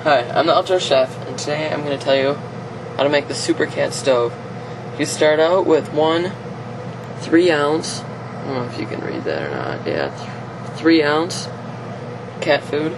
Hi, I'm the Outdoor Chef, and today I'm going to tell you how to make the supercat stove. You start out with one 3-ounce, I don't know if you can read that or not, yeah, 3-ounce cat food.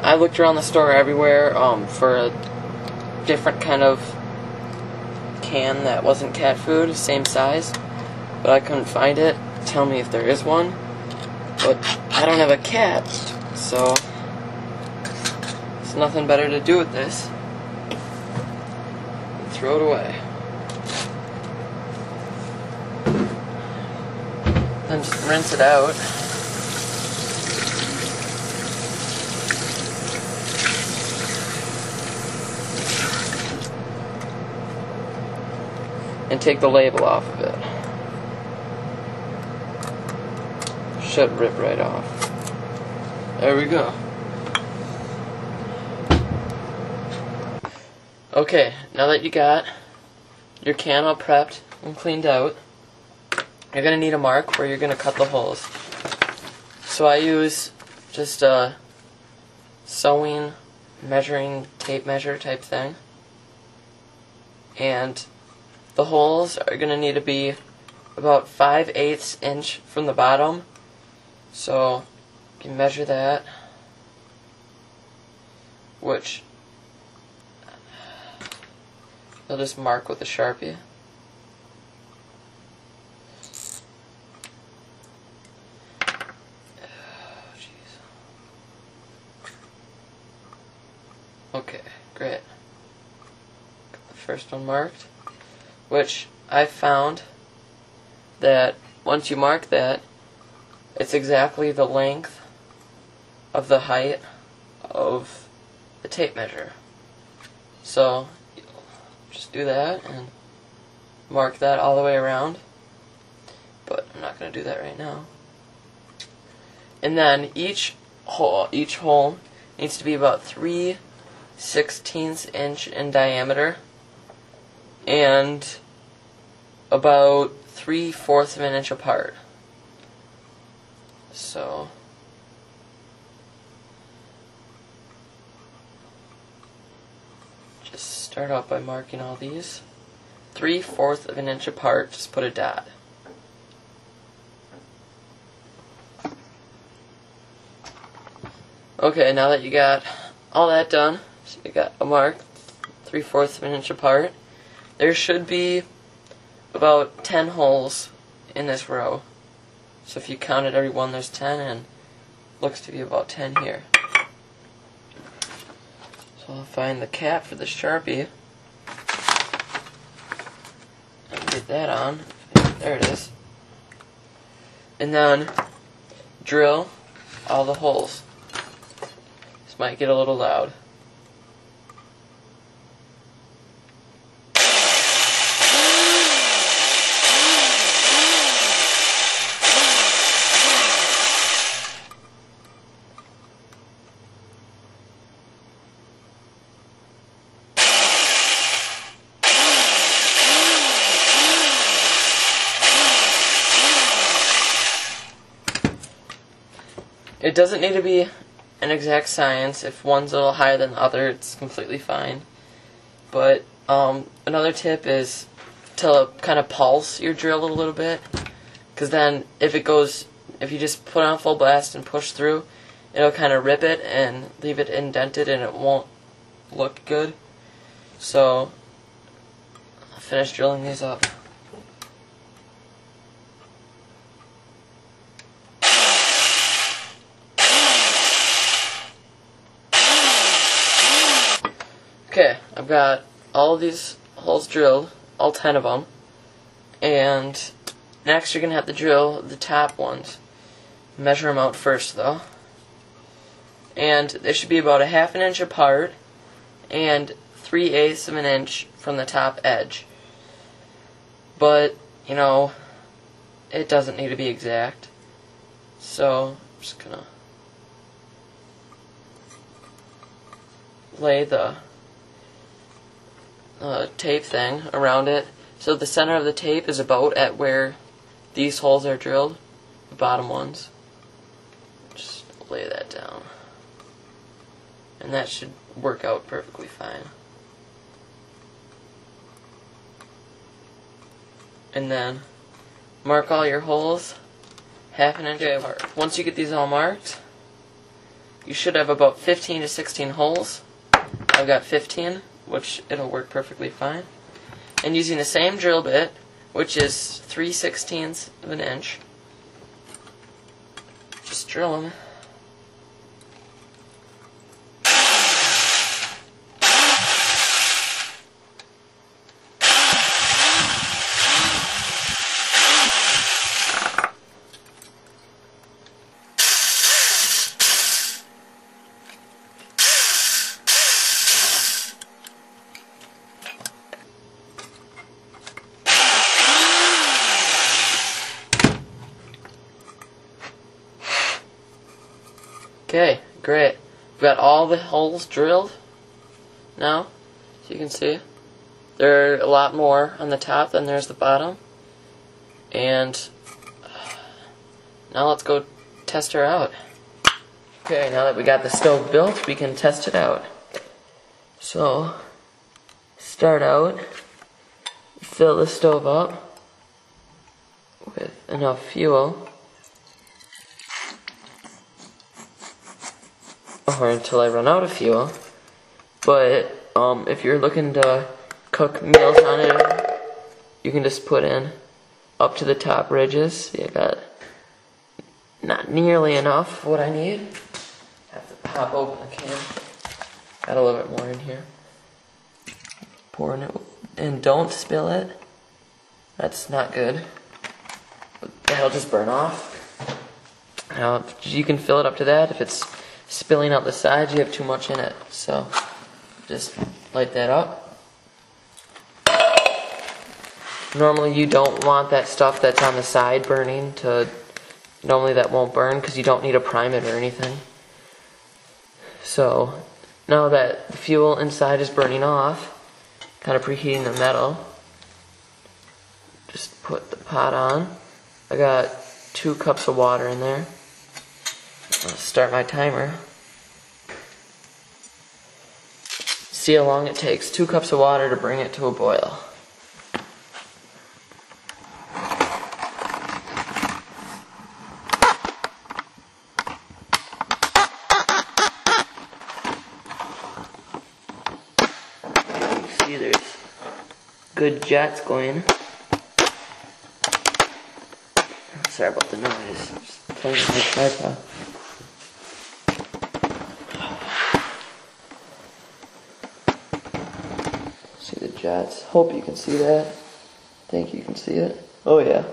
I looked around the store everywhere for a different kind of can that wasn't cat food, same size, but I couldn't find it. Tell me if there is one, but I don't have a cat, so there's nothing better to do with this than throw it away. Then just rinse it out. And take the label off of it. Should rip right off. There we go. Okay, now that you got your can all prepped and cleaned out, you're going to need a mark where you're going to cut the holes. So I use just a sewing, measuring tape measure type thing. And the holes are going to need to be about 5/8 inch from the bottom. So you can measure that, which you'll just mark with a Sharpie. Okay, great. Got the first one marked, which I found that once you mark that, it's exactly the length of the height of the tape measure. So just do that and mark that all the way around, but I'm not going to do that right now. And then each hole needs to be about 3/16 inch in diameter and about 3/4 of an inch apart. So just start out by marking all these 3/4 of an inch apart. Just put a dot. Okay, now that you got all that done, so you got a mark 3/4 of an inch apart, there should be about 10 holes in this row. So if you counted every one, there's 10, and looks to be about 10 here. So I'll find the cap for the Sharpie and get that on. There it is. And then drill all the holes. This might get a little loud. It doesn't need to be an exact science. If one's a little higher than the other, it's completely fine. But another tip is to kind of pulse your drill a little bit, because then if you just put on full blast and push through, it'll kind of rip it and leave it indented, and it won't look good. So I'll finish drilling these up. Okay, I've got all of these holes drilled, all 10 of them, and next you're going to have to drill the top ones. Measure them out first though. And they should be about 1/2 inch apart and 3/8 of an inch from the top edge. But, you know, it doesn't need to be exact. So, I'm just going to lay the tape thing around it. So the center of the tape is about at where these holes are drilled, the bottom ones. Just lay that down. and that should work out perfectly fine. And then mark all your holes 1/2 inch apart. Once you get these all marked, you should have about 15 to 16 holes. I've got 15, which it'll work perfectly fine. And using the same drill bit, which is 3/16 of an inch, just drill them. Okay, great. We've got all the holes drilled now, as you can see. There are a lot more on the top than there's the bottom. And now let's go test her out. Okay, now that we got the stove built, we can test it out. So, start out, fill the stove up with enough fuel. Or until I run out of fuel. But if you're looking to cook meals on it, you can just put in up to the top ridges. See, I got not nearly enough what I need. Have to pop open the can. Got a little bit more in here. Pouring it, and don't spill it. That's not good. That'll just burn off. Now you can fill it up to that. If it's spilling out the sides, you have too much in it. So just light that up. Normally you don't want that stuff that's on the side burning. Normally that won't burn because you don't need to prime it or anything. So now that the fuel inside is burning off, kind of preheating the metal, just put the pot on. I got 2 cups of water in there. I'll start my timer. See how long it takes. 2 cups of water to bring it to a boil. You see there's good jets going. Sorry about the noise. Just playing with my tripod. See the jets. Hope you can see that. Think you can see it. Oh yeah.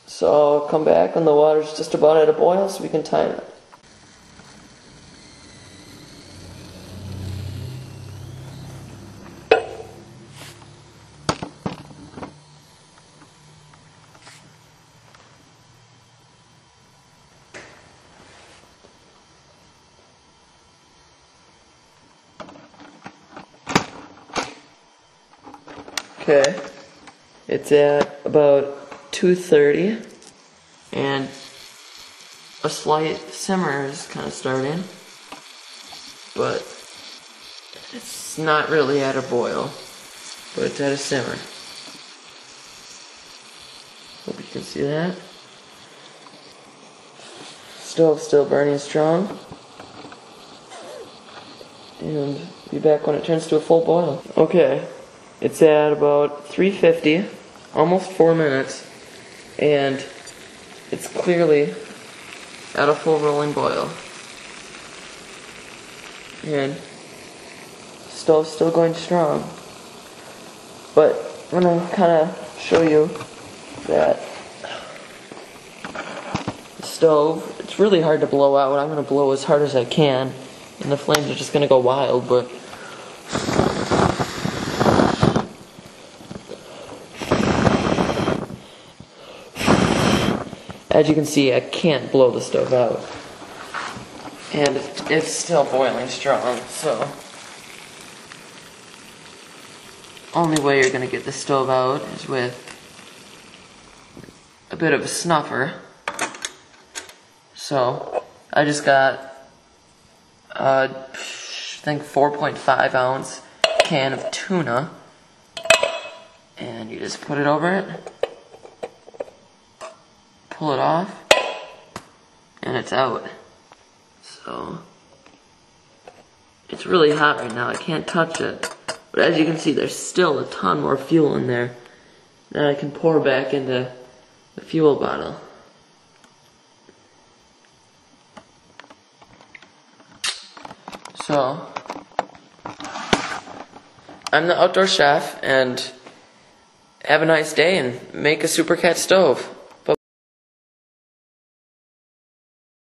So I'll come back when the water's just about at a boil so we can time it. Okay, it's at about 2:30, and a slight simmer is kind of starting, but it's not really at a boil, but it's at a simmer. Hope you can see that. Stove's still burning strong, and be back when it turns to a full boil. Okay. It's at about 350, almost 4 minutes, and it's clearly at a full rolling boil. And the stove's still going strong. But I'm going to kind of show you that the stove, it's really hard to blow out. I'm going to blow as hard as I can, and the flames are just going to go wild, but as you can see, I can't blow the stove out. And it's still boiling strong, so only way you're going to get the stove out is with a bit of a snuffer. So I just got I think 4.5 ounce can of tuna, and you just put it over it, pull it off, and it's out. So it's really hot right now, I can't touch it, but as you can see there's still a ton more fuel in there that I can pour back into the fuel bottle. So I'm the outdoor chef, and have a nice day and make a supercat stove.